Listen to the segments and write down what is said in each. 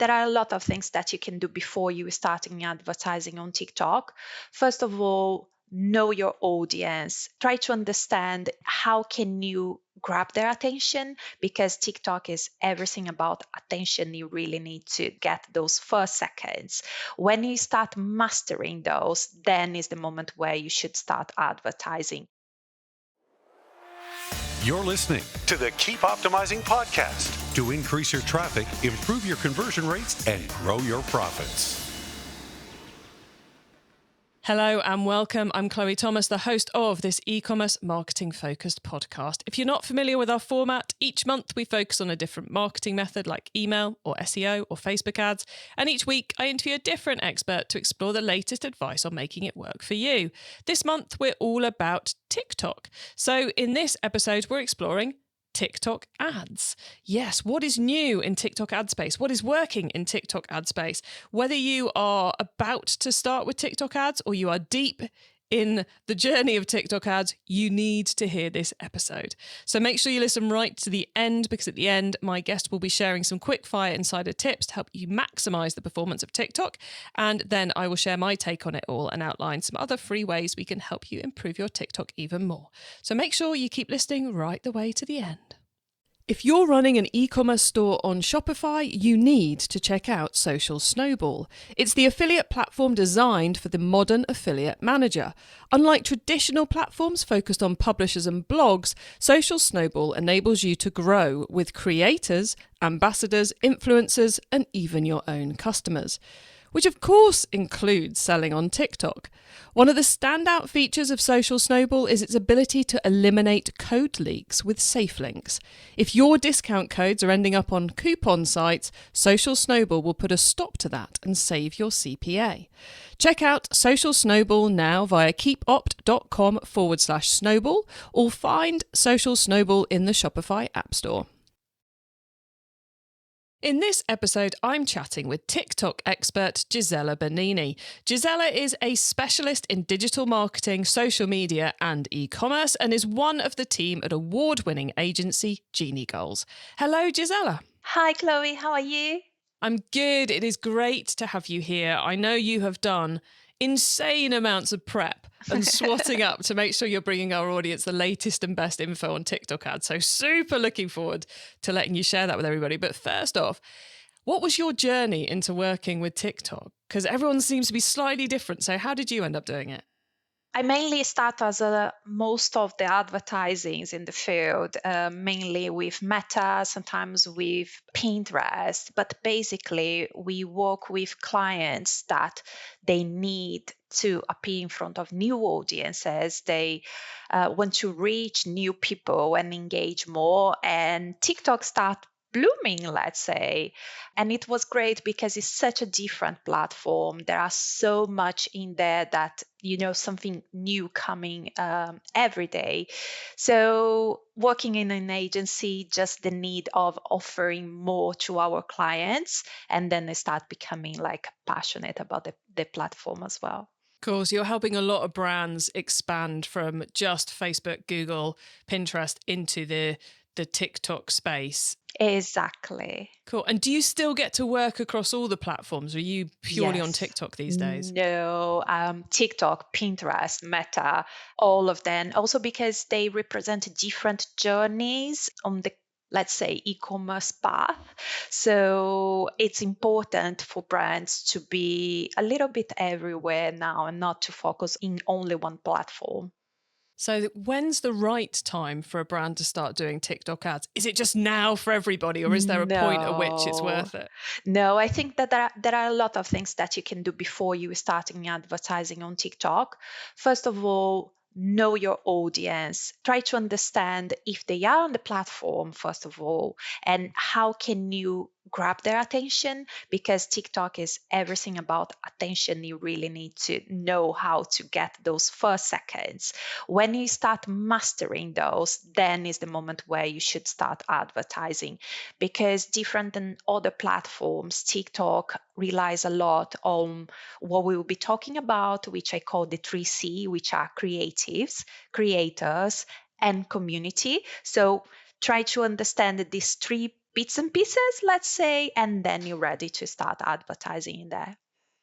there are a lot of things that you can do before you starting advertising on TikTok. First of all, know your audience. Try to understand how can you grab their attention, because TikTok is everything about attention. You really need to get those first seconds. When you start mastering those, then is the moment where you should start advertising. You're listening to the Keep Optimizing podcast to increase your traffic, improve your conversion rates, and grow your profits. Hello and welcome. I'm Chloe Thomas, the host of this e-commerce marketing focused podcast. If you're not familiar with our format, each month we focus on a different marketing method like email or SEO or Facebook ads. And each week I interview a different expert to explore the latest advice on making it work for you. This month we're all about TikTok. So in this episode, we're exploring TikTok ads. Yes, what is new in TikTok ad space? What is working in TikTok ad space? Whether you are about to start with TikTok ads or you are deep in the journey of TikTok ads, you need to hear this episode. So make sure you listen right to the end, because at the end, my guest will be sharing some quick fire insider tips to help you maximize the performance of TikTok. And then I will share my take on it all and outline some other free ways we can help you improve your TikTok even more. So make sure you keep listening right the way to the end. If you're running an e-commerce store on Shopify, you need to check out Social Snowball. It's the affiliate platform designed for the modern affiliate manager. Unlike traditional platforms focused on publishers and blogs, Social Snowball enables you to grow with creators, ambassadors, influencers, and even your own customers, which of course includes selling on TikTok. One of the standout features of Social Snowball is its ability to eliminate code leaks with safe links. If your discount codes are ending up on coupon sites, Social Snowball will put a stop to that and save your CPA. Check out Social Snowball now via keepopt.com/snowball or find Social Snowball in the Shopify App Store. In this episode, I'm chatting with TikTok expert Gisela Benini. Gisela is a specialist in digital marketing, social media and e-commerce, and is one of the team at award-winning agency Genie. Hello, Gisela. Hi, Chloe. How are you? I'm good. It is great to have you here. I know you have done insane amounts of prep and swatting up to make sure you're bringing our audience the latest and best info on TikTok ads. So super looking forward to letting you share that with everybody. But first off, what was your journey into working with TikTok? Because everyone seems to be slightly different. So how did you end up doing it? I mainly start as most of the advertisings in the field, mainly with Meta, sometimes with Pinterest. But basically, we work with clients that they need to appear in front of new audiences. They want to reach new people and engage more. And TikTok start blooming, let's say. And it was great because it's such a different platform. There are so much in there that, something new coming every day. So working in an agency, just the need of offering more to our clients, and then they start becoming like passionate about the platform as well. Of course, you're helping a lot of brands expand from just Facebook, Google, Pinterest into the TikTok space. Exactly. Cool. And do you still get to work across all the platforms? Are you purely on Yes. TikTok these days? No, TikTok, Pinterest, Meta, all of them. Also because they represent different journeys on the, let's say, e-commerce path. So it's important for brands to be a little bit everywhere now and not to focus in only one platform. So when's the right time for a brand to start doing TikTok ads? Is it just now for everybody, or is there a point at which it's worth it? No, I think that there are a lot of things that you can do before you starting advertising on TikTok. First of all, know your audience. Try to understand if they are on the platform, first of all, and how can you grab their attention, because TikTok is everything about attention. You really need to know how to get those first seconds. When you start mastering those, then is the moment where you should start advertising, because different than other platforms, TikTok relies a lot on what we will be talking about, which I call the 3C, which are creatives, creators, and community. So try to understand these three bits and pieces, let's say, and then you're ready to start advertising in there.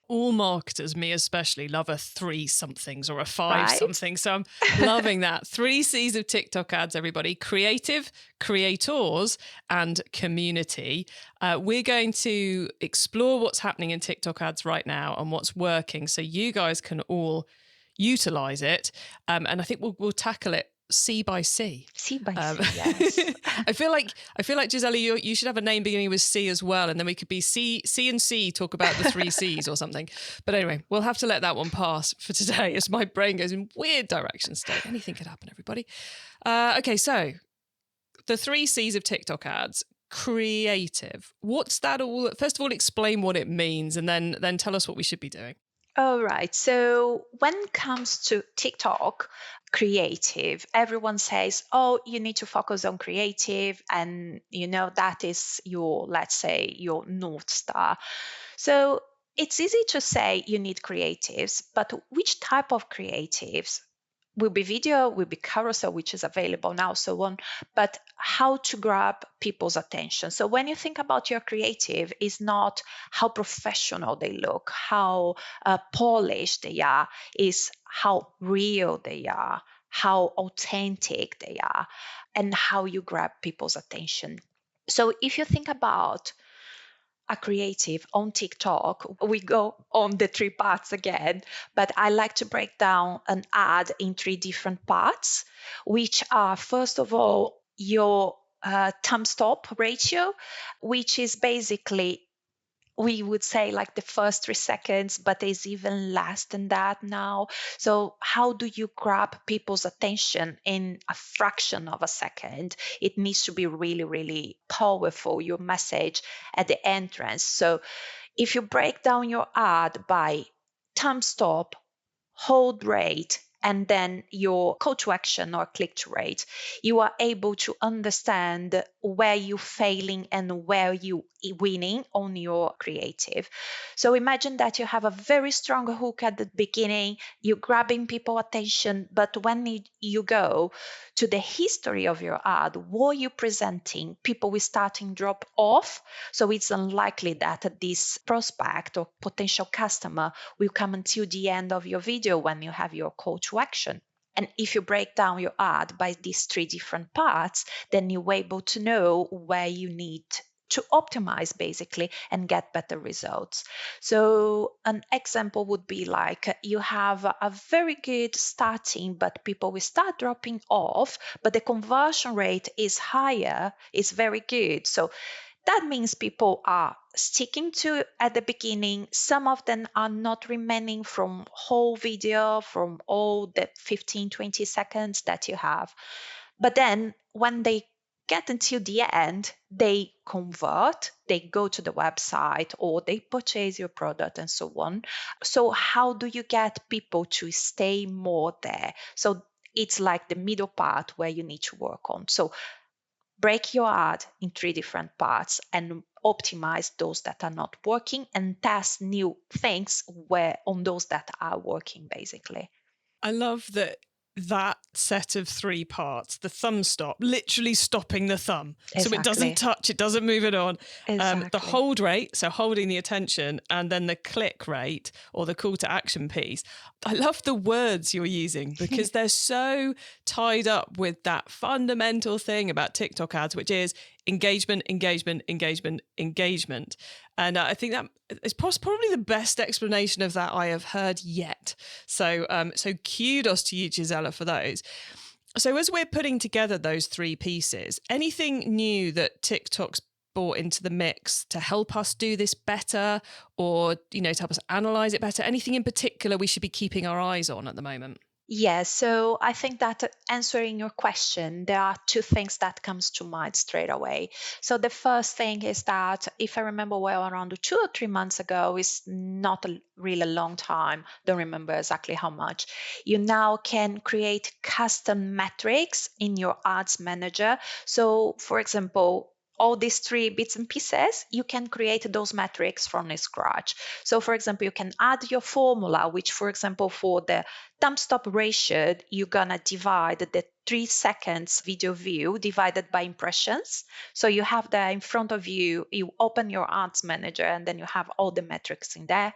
All marketers, me especially, love a 3 somethings or a 5 Right? something. So I'm loving that. 3 C's of TikTok ads, everybody: creative, creators, and community. We're going to explore what's happening in TikTok ads right now and what's working, so you guys can all utilize it. And I think we'll tackle it C by C. C by C, yes. I feel like Gisela, you should have a name beginning with C as well, and then we could be C and C, talk about the 3 C's or something. But anyway, we'll have to let that one pass for today, as my brain goes in weird directions today. Anything could happen, everybody. Okay, so the 3 C's of TikTok ads. Creative. What's that all? First of all, explain what it means, and then tell us what we should be doing. All right. So when it comes to TikTok, creative, everyone says, oh, you need to focus on creative. And, that is your, let's say, your North Star. So it's easy to say you need creatives, but which type of creatives? Will be video, will be carousel, which is available now, so on, but how to grab people's attention. So when you think about your creative, is not how professional they look, how polished they are, is how real they are, how authentic they are, and how you grab people's attention. So if you think about a creative on TikTok, we go on the 3 parts again, but I like to break down an ad in 3 different parts, which are, first of all, your thumb stop ratio, which is basically, we would say, like the first 3 seconds, but is even less than that now. So how do you grab people's attention in a fraction of a second? It needs to be really, really powerful, your message at the entrance. So if you break down your ad by thumb stop, hold rate, and then your call to action or click to rate, you are able to understand where you're failing and where you winning on your creative. So imagine that you have a very strong hook at the beginning, you're grabbing people attention, but when you go to the history of your ad, what you're presenting, people will starting drop off. So it's unlikely that this prospect or potential customer will come until the end of your video when you have your call to action. And if you break down your ad by these 3 different parts, then you're able to know where you need to optimize basically and get better results. So an example would be like you have a very good starting, but people will start dropping off, but the conversion rate is higher, is very good. So that means people are sticking to at the beginning. Some of them are not remaining from whole video, from all the 15, 20 seconds that you have. But then when they get until the end, they convert, they go to the website or they purchase your product and so on. So how do you get people to stay more there? So it's like the middle part where you need to work on. So break your ad in 3 different parts and optimize those that are not working and test new things where on those that are working basically. I love that set of 3 parts: the thumb stop, literally stopping the thumb, so it doesn't touch, it doesn't move it on. Exactly. The hold rate, so holding the attention, and then the click rate or the call to action piece. I love the words you're using because they're so tied up with that fundamental thing about TikTok ads, which is engagement, engagement, engagement, engagement. And I think that is probably the best explanation of that I have heard yet. So kudos to you, Gisela, for those. So as we're putting together those 3 pieces, anything new that TikTok's brought into the mix to help us do this better, or, to help us analyze it better? Anything in particular we should be keeping our eyes on at the moment? Yes, so I think that answering your question, there are 2 things that comes to mind straight away. So the first thing is that, if I remember well, around 2 or 3 months ago, is not a really long time, don't remember exactly how much, you now can create custom metrics in your ads manager. So for example, all these 3 bits and pieces, you can create those metrics from scratch. So for example, you can add your formula, which, for example, for the thumb stop ratio, you're gonna divide the 3 seconds video view divided by impressions. So you have there in front of you, you open your ads manager, and then you have all the metrics in there.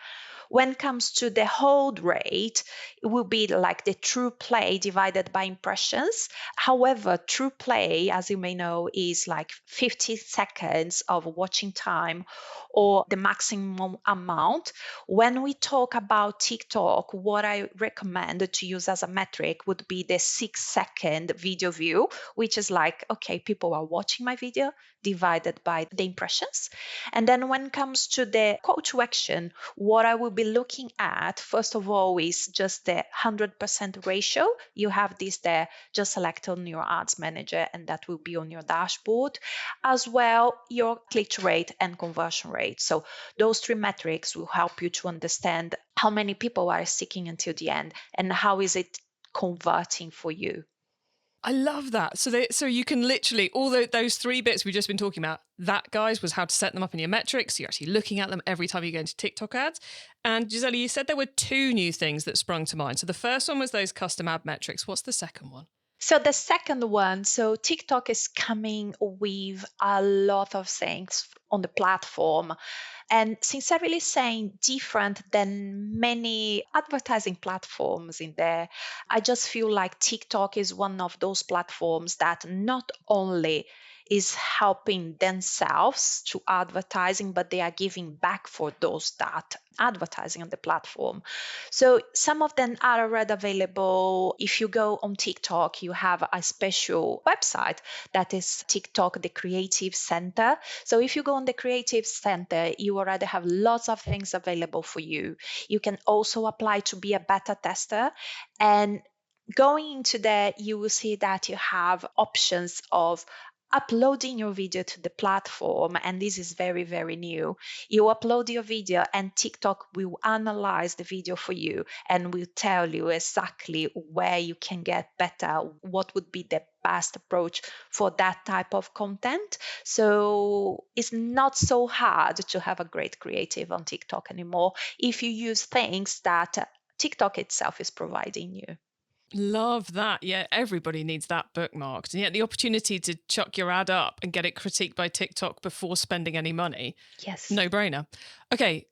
When it comes to the hold rate, it will be like the true play divided by impressions. However, true play, as you may know, is like 50 seconds of watching time or the maximum amount. When we talk about TikTok, what I recommend to use as a metric would be the 6 second video view, which is like, okay, people are watching my video divided by the impressions. And then when it comes to the call to action, what I will be looking at, first of all, is just the 100% ratio. You have this there, just select on your ads manager, and that will be on your dashboard. As well, your click rate and conversion rate. So those 3 metrics will help you to understand how many people are sticking until the end and how is it converting for you. I love that. So you can literally, all those 3 bits we've just been talking about, that, guys, was how to set them up in your metrics. So you're actually looking at them every time you go into TikTok ads. And Gisela, you said there were 2 new things that sprung to mind. So the first one was those custom ad metrics. What's the second one? So the second one, so TikTok is coming with a lot of things on the platform. And sincerely saying different than many advertising platforms in there, I just feel like TikTok is one of those platforms that not only is helping themselves to advertising, but they are giving back for those that advertising on the platform. So some of them are already available. If you go on TikTok, you have a special website that is TikTok, the Creative Center. So if you go on the Creative Center, you already have lots of things available for you. You can also apply to be a beta tester, and going into that, you will see that you have options of uploading your video to the platform, and this is very, very new. You upload your video and TikTok will analyze the video for you and will tell you exactly where you can get better, what would be the best approach for that type of content. So it's not so hard to have a great creative on TikTok anymore if you use things that TikTok itself is providing you. Love that. Yeah, everybody needs that bookmarked. And yet the opportunity to chuck your ad up and get it critiqued by TikTok before spending any money. Yes. No brainer. Okay,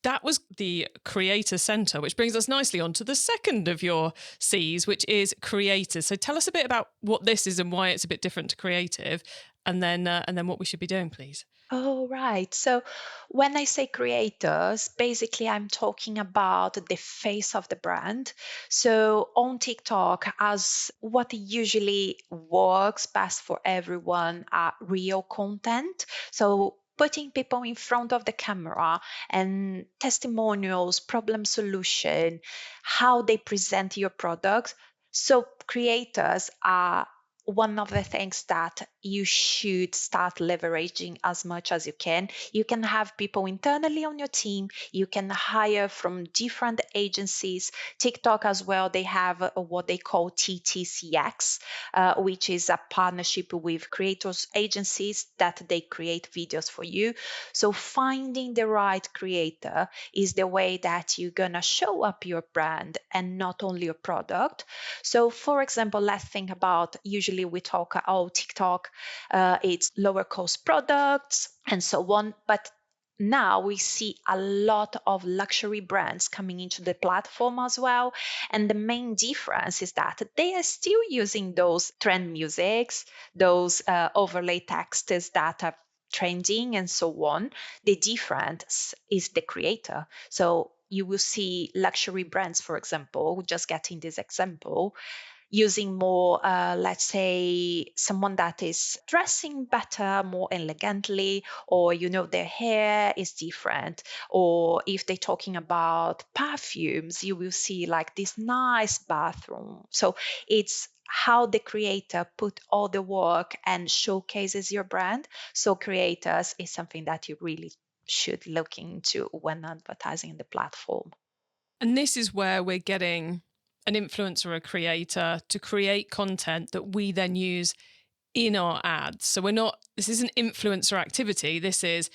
that was the Creator Center, which brings us nicely on to the second of your C's, which is creators. So tell us a bit about what this is and why it's a bit different to creative, and then what we should be doing, please. Oh, right. So when I say creators, basically I'm talking about the face of the brand. So on TikTok, as what usually works best for everyone are real content. So putting people in front of the camera and testimonials, problem solution, how they present your product. So creators are one of the things that you should start leveraging as much as you can. You can have people internally on your team. You can hire from different agencies. TikTok as well, they have what they call TTCX, which is a partnership with creators agencies that they create videos for you. So finding the right creator is the way that you're going to show up your brand and not only your product. So for example, let's think about, usually we talk, oh, TikTok, it's lower cost products and so on. But now we see a lot of luxury brands coming into the platform as well. And the main difference is that they are still using those trend musics, those overlay texts that are trending and so on. The difference is the creator. So you will see luxury brands, for example, just getting this example, using more, let's say, someone that is dressing better, more elegantly, or, their hair is different. Or if they're talking about perfumes, you will see like this nice bathroom. So it's how the creator put all the work and showcases your brand. So creators is something that you really should look into when advertising the platform. And this is where we're getting an influencer or a creator to create content that we then use in our ads. So this isn't influencer activity. This is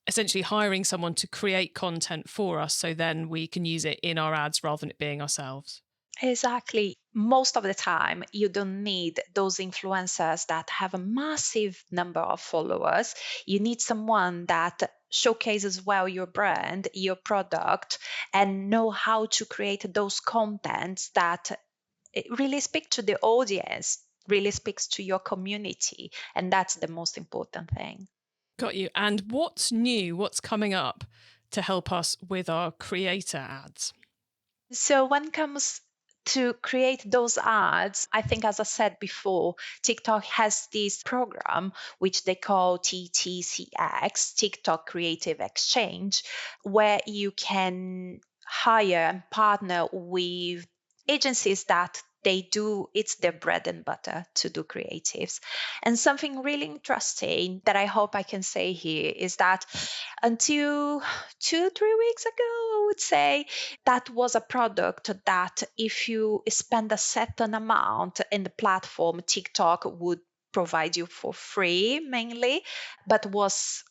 essentially hiring someone to create content for us so then we can use it in our ads rather than it being ourselves. Exactly. Most of the time, you don't need those influencers that have a massive number of followers. You need someone that showcases well your brand, your product, and know how to create those contents that really speak to the audience, really speaks to your community. And that's the most important thing. Got you. And what's new? What's coming up to help us with our creator ads? So when it comes to create those ads, I think, as I said before, TikTok has this program which they call TTCX, TikTok Creative Exchange, where you can hire and partner with agencies that it's their bread and butter to do creatives. And something really interesting that I hope I can say here is that until 2, 3 weeks ago, I would say, that was a product that if you spend a certain amount in the platform, TikTok would provide you for free mainly, but was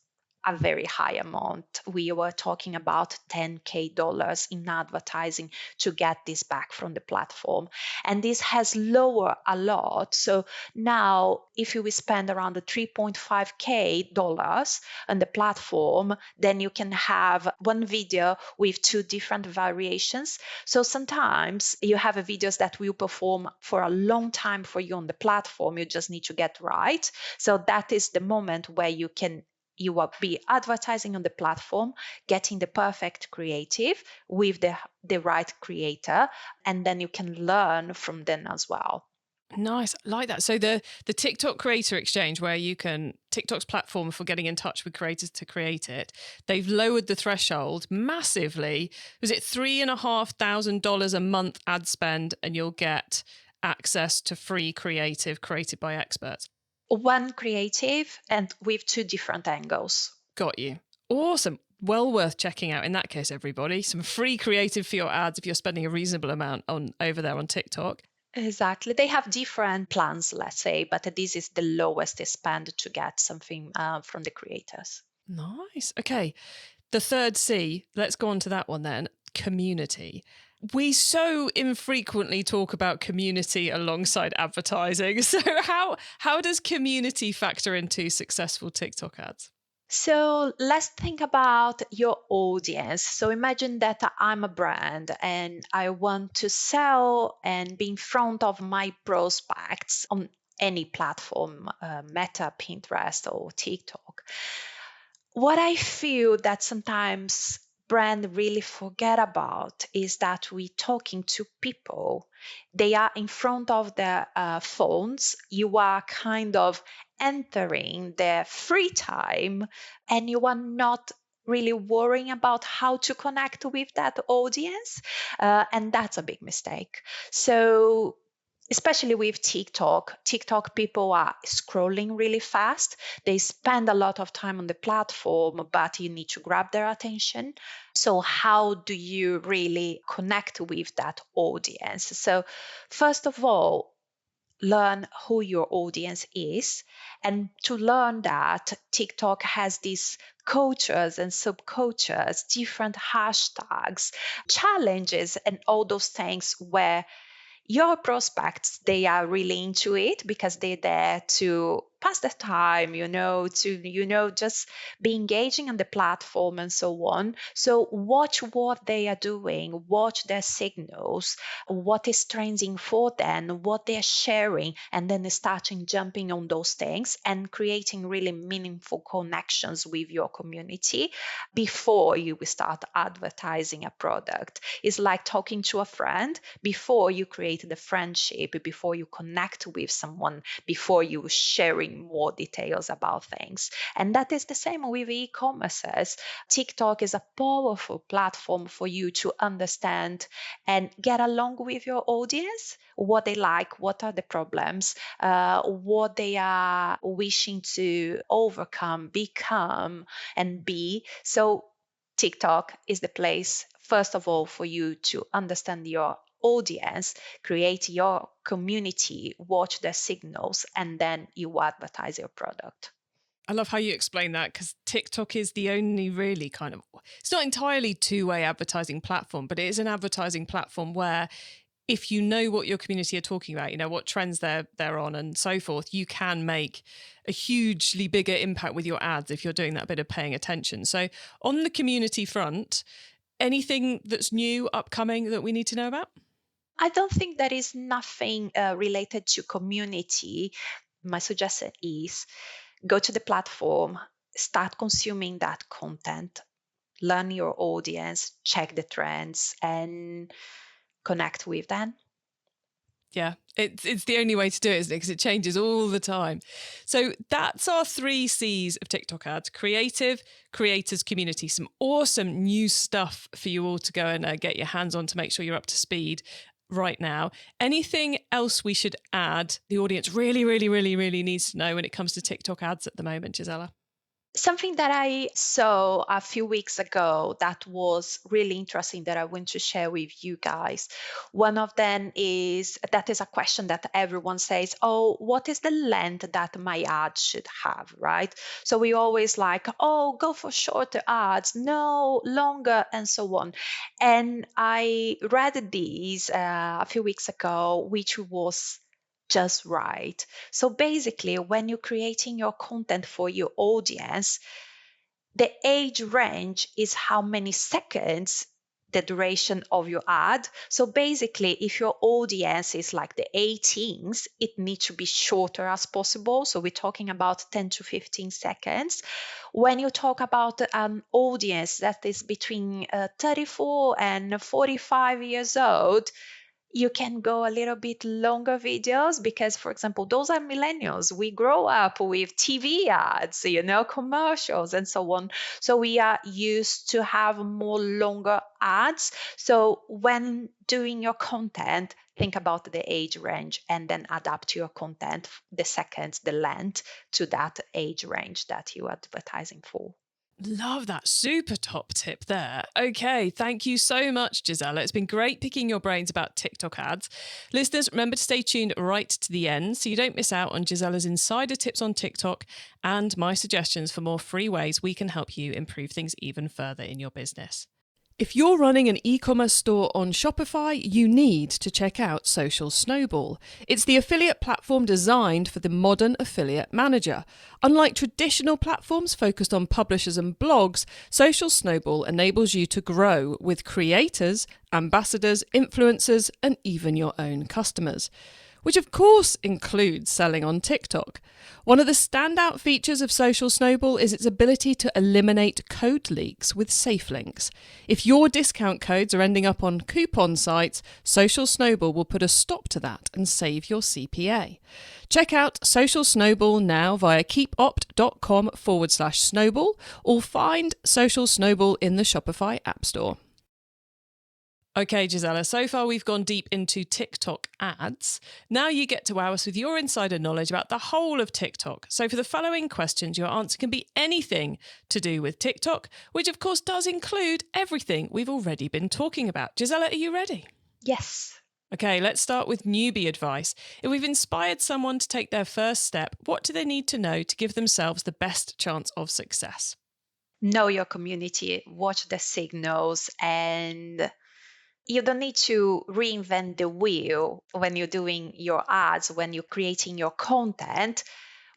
a very high amount. We were talking about $10K in advertising to get this back from the platform. And this has lowered a lot. So now, if you will spend around the $3.5K on the platform, then you can have one video with two different variations. So sometimes you have videos that will perform for a long time for you on the platform. You just need to get right. So that is the moment where you will be advertising on the platform, getting the perfect creative with the right creator, and then you can learn from them as well. Nice. Like that. So the TikTok Creator Exchange, where you can, TikTok's platform for getting in touch with creators to create it, they've lowered the threshold massively. Was it $3,500 a month ad spend, and you'll get access to free creative created by experts? One creative and with two different angles. Got you. Awesome. Well worth checking out in that case, everybody. Some free creative for your ads if you're spending a reasonable amount on over there on TikTok. Exactly. They have different plans, let's say, but this is the lowest spend to get something from the creators. Nice. Okay. The third C, let's go on to that one then. Community. We so infrequently talk about community alongside advertising. So how does community factor into successful TikTok ads? So let's think about your audience. So imagine that I'm a brand and I want to sell and be in front of my prospects on any platform, Meta, Pinterest, or TikTok. What I feel that sometimes brand really forget about is that we're talking to people. They are in front of their phones. You are kind of entering their free time, and you are not really worrying about how to connect with that audience. And that's a big mistake. So especially with TikTok people are scrolling really fast. They spend a lot of time on the platform, but you need to grab their attention. So how do you really connect with that audience? So first of all, learn who your audience is. And to learn that, TikTok has these cultures and subcultures, different hashtags, challenges, and all those things where your prospects, they are really into it because they're there to pass the time, just be engaging on the platform and so on. So watch what they are doing, watch their signals, what is trending for them, what they're sharing, and then starting jumping on those things and creating really meaningful connections with your community before you start advertising a product. It's like talking to a friend before you create the friendship, before you connect with someone, before you sharing more details about things. And that is the same with e-commerces. TikTok is a powerful platform for you to understand and get along with your audience, what they like, what are the problems, what they are wishing to overcome, become, and be. So TikTok is the place, first of all, for you to understand your audience, create your community, watch their signals, and then you advertise your product. I love how you explain that, because TikTok is the only really it's not entirely two-way advertising platform, but it is an advertising platform where if you know what your community are talking about, what trends they're on and so forth, you can make a hugely bigger impact with your ads if you're doing that bit of paying attention. So on the community front, anything that's new, upcoming that we need to know about? I don't think there is nothing related to community. My suggestion is go to the platform, start consuming that content, learn your audience, check the trends, and connect with them. Yeah, it's the only way to do it, isn't it? Because it changes all the time. So that's our 3 C's of TikTok ads: creative, creators, community. Some awesome new stuff for you all to go and get your hands on to make sure you're up to speed right now. Anything else we should add the audience really, really, really, really needs to know when it comes to TikTok ads at the moment, Gisela? Something that I saw a few weeks ago that was really interesting that I want to share with you guys. One of them is that is a question that everyone says, oh, what is the length that my ad should have, right? So we always like, oh, go for shorter ads, no, longer, and so on. And I read these a few weeks ago, which was just right. So basically, when you're creating your content for your audience, the age range is how many seconds the duration of your ad. So basically, if your audience is like the 18s, it needs to be shorter as possible. So we're talking about 10 to 15 seconds. When you talk about an audience that is between 34 and 45 years old, you can go a little bit longer videos because, for example, those are millennials. We grow up with TV ads, commercials and so on. So we are used to have more longer ads. So when doing your content, think about the age range and then adapt your content, the seconds, the length to that age range that you're advertising for. Love that super top tip there. Okay, thank you so much, Gisela. It's been great picking your brains about TikTok ads. Listeners, remember to stay tuned right to the end so you don't miss out on Gisela's insider tips on TikTok and my suggestions for more free ways we can help you improve things even further in your business. If you're running an e-commerce store on Shopify, you need to check out Social Snowball. It's the affiliate platform designed for the modern affiliate manager. Unlike traditional platforms focused on publishers and blogs, Social Snowball enables you to grow with creators, ambassadors, influencers, and even your own customers, which of course includes selling on TikTok. One of the standout features of Social Snowball is its ability to eliminate code leaks with safe links. If your discount codes are ending up on coupon sites, Social Snowball will put a stop to that and save your CPA. Check out Social Snowball now via keepopt.com/snowball or find Social Snowball in the Shopify App Store. Okay, Gisela, so far we've gone deep into TikTok ads. Now you get to wow us with your insider knowledge about the whole of TikTok. So for the following questions, your answer can be anything to do with TikTok, which of course does include everything we've already been talking about. Gisela, are you ready? Yes. Okay, let's start with newbie advice. If we've inspired someone to take their first step, what do they need to know to give themselves the best chance of success? Know your community, watch the signals, and you don't need to reinvent the wheel when you're doing your ads, when you're creating your content.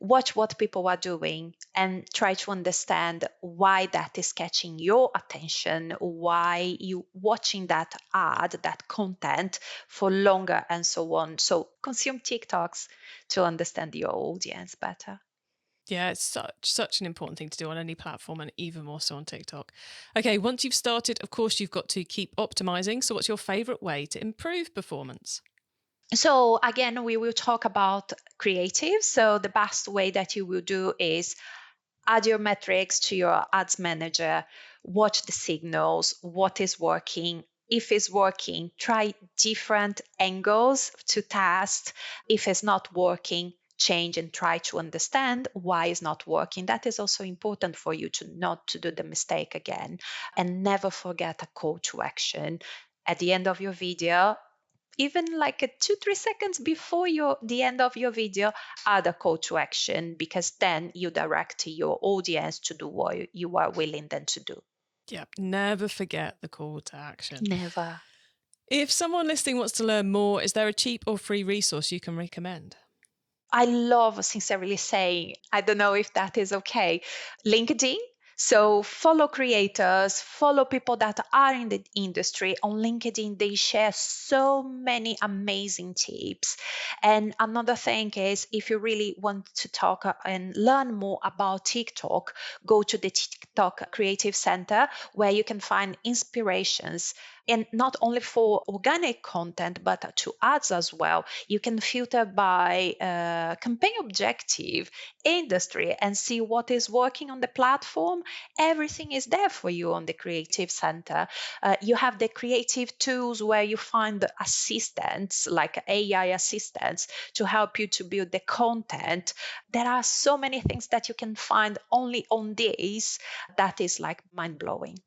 Watch what people are doing and try to understand why that is catching your attention, why you watching that ad, that content for longer, and so on. So consume TikToks to understand your audience better. Yeah, it's such an important thing to do on any platform and even more so on TikTok. Okay, once you've started, of course, you've got to keep optimizing. So what's your favorite way to improve performance? So again, we will talk about creative. So the best way that you will do is add your metrics to your ads manager, watch the signals, what is working. If it's working, try different angles to test. If it's not working, change and try to understand why it's not working. That is also important for you to not to do the mistake again. And never forget a call to action. At the end of your video, even like a 2-3 seconds before the end of your video, add a call to action, because then you direct your audience to do what you are willing them to do. Yep, never forget the call to action. Never. If someone listening wants to learn more, is there a cheap or free resource you can recommend? I love sincerely saying, I don't know if that is okay, LinkedIn. So follow creators, follow people that are in the industry on LinkedIn. They share so many amazing tips. And another thing is, if you really want to talk and learn more about TikTok, go to the TikTok Creative Center where you can find inspirations, and not only for organic content but to ads as well. You can filter by campaign objective, industry, and see what is working on the platform. Everything is there for you on the Creative Center. You have the creative tools where you find the assistants like AI assistants to help you to build the content. There are so many things that you can find only on this that is like mind blowing.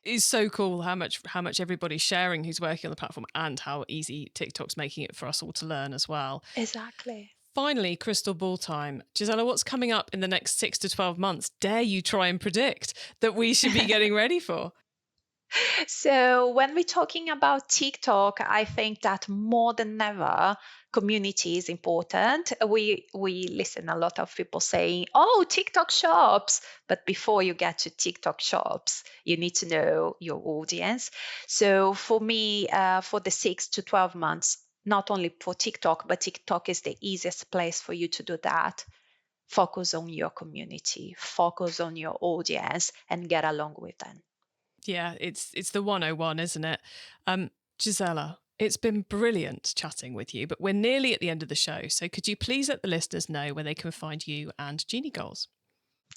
It's so cool how much everybody's sharing who's working on the platform, and how easy TikTok's making it for us all to learn as well. Exactly. Finally, crystal ball time. Gisela, what's coming up in the next 6 to 12 months? Dare you try and predict that we should be getting ready for? So when we're talking about TikTok, I think that more than ever, community is important. We listen a lot of people saying, "Oh, TikTok shops," but before you get to TikTok shops, you need to know your audience. So for me, for the 6 to 12 months, not only for TikTok, but TikTok is the easiest place for you to do that. Focus on your community, focus on your audience, and get along with them. Yeah, it's the 101, isn't it? Gisela, it's been brilliant chatting with you, but we're nearly at the end of the show. So could you please let the listeners know where they can find you and Genie Goals?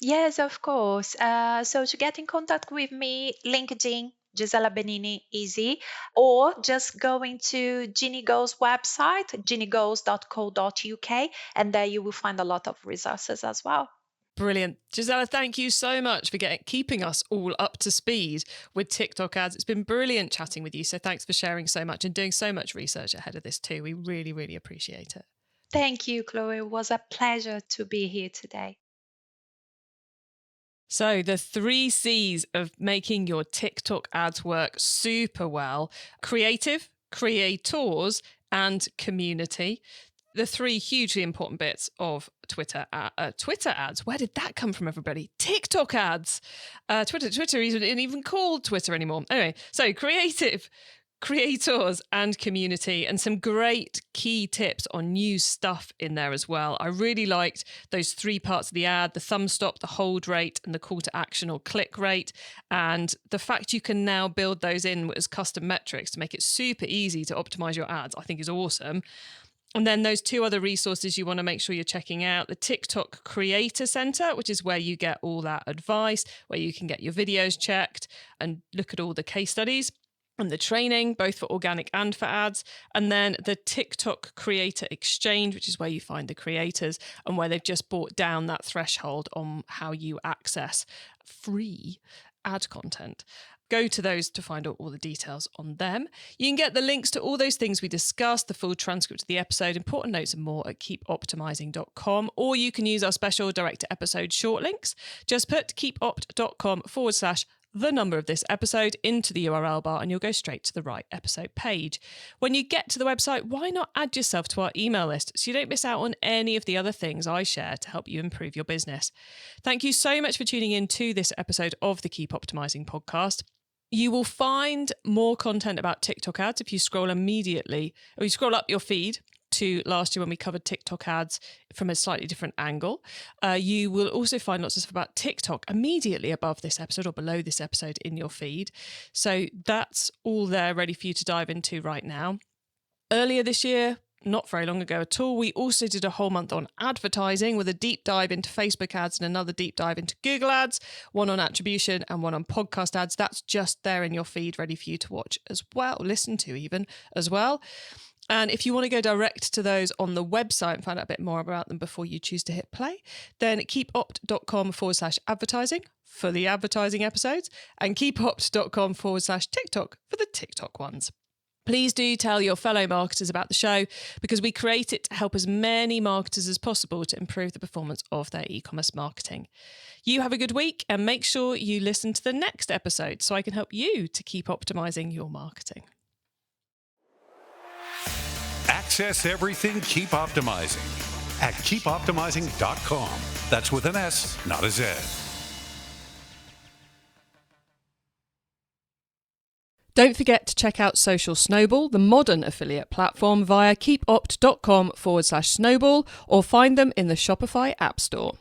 Yes, of course. So to get in contact with me, LinkedIn, Gisela Benini, easy, or just going to Genie Goals website, geniegoals.co.uk, and there you will find a lot of resources as well. Brilliant. Gisela, thank you so much for keeping us all up to speed with TikTok ads. It's been brilliant chatting with you. So thanks for sharing so much and doing so much research ahead of this too. We really, really appreciate it. Thank you, Chloe. It was a pleasure to be here today. So the 3 C's of making your TikTok ads work super well: creative, creators, and community. The 3 hugely important bits of Twitter ads. Where did that come from, everybody? TikTok ads. Twitter isn't even called Twitter anymore. Anyway, so creative, creators, and community, and some great key tips on new stuff in there as well. I really liked those 3 parts of the ad: the thumb stop, the hold rate, and the call to action or click rate. And the fact you can now build those in as custom metrics to make it super easy to optimize your ads, I think is awesome. And then those 2 other resources you want to make sure you're checking out: the TikTok Creator Center, which is where you get all that advice, where you can get your videos checked and look at all the case studies and the training, both for organic and for ads. And then the TikTok Creator Exchange, which is where you find the creators and where they've just brought down that threshold on how you access free ad content. Go to those to find out all the details on them. You can get the links to all those things we discussed, the full transcript of the episode, important notes and more at keepoptimizing.com, or you can use our special direct to episode short links. Just put keepopt.com/the number of this episode into the URL bar and you'll go straight to the right episode page. When you get to the website, why not add yourself to our email list so you don't miss out on any of the other things I share to help you improve your business. Thank you so much for tuning in to this episode of the Keep Optimizing podcast. You will find more content about TikTok ads if you scroll immediately, or you scroll up your feed to last year when we covered TikTok ads from a slightly different angle. You will also find lots of stuff about TikTok immediately above this episode or below this episode in your feed. So that's all there ready for you to dive into right now. Earlier this year, not very long ago at all, we also did a whole month on advertising with a deep dive into Facebook ads and another deep dive into Google ads, one on attribution and one on podcast ads. That's just there in your feed, ready for you to watch as well, listen to even as well. And if you want to go direct to those on the website and find out a bit more about them before you choose to hit play, then keepopt.com/advertising for the advertising episodes and keepopt.com/TikTok for the TikTok ones. Please do tell your fellow marketers about the show, because we create it to help as many marketers as possible to improve the performance of their e-commerce marketing. You have a good week and make sure you listen to the next episode so I can help you to keep optimizing your marketing. Access everything Keep Optimizing at keepoptimizing.com. That's with an S, not a Z. Don't forget to check out Social Snowball, the modern affiliate platform, via keepopt.com/snowball or find them in the Shopify App Store.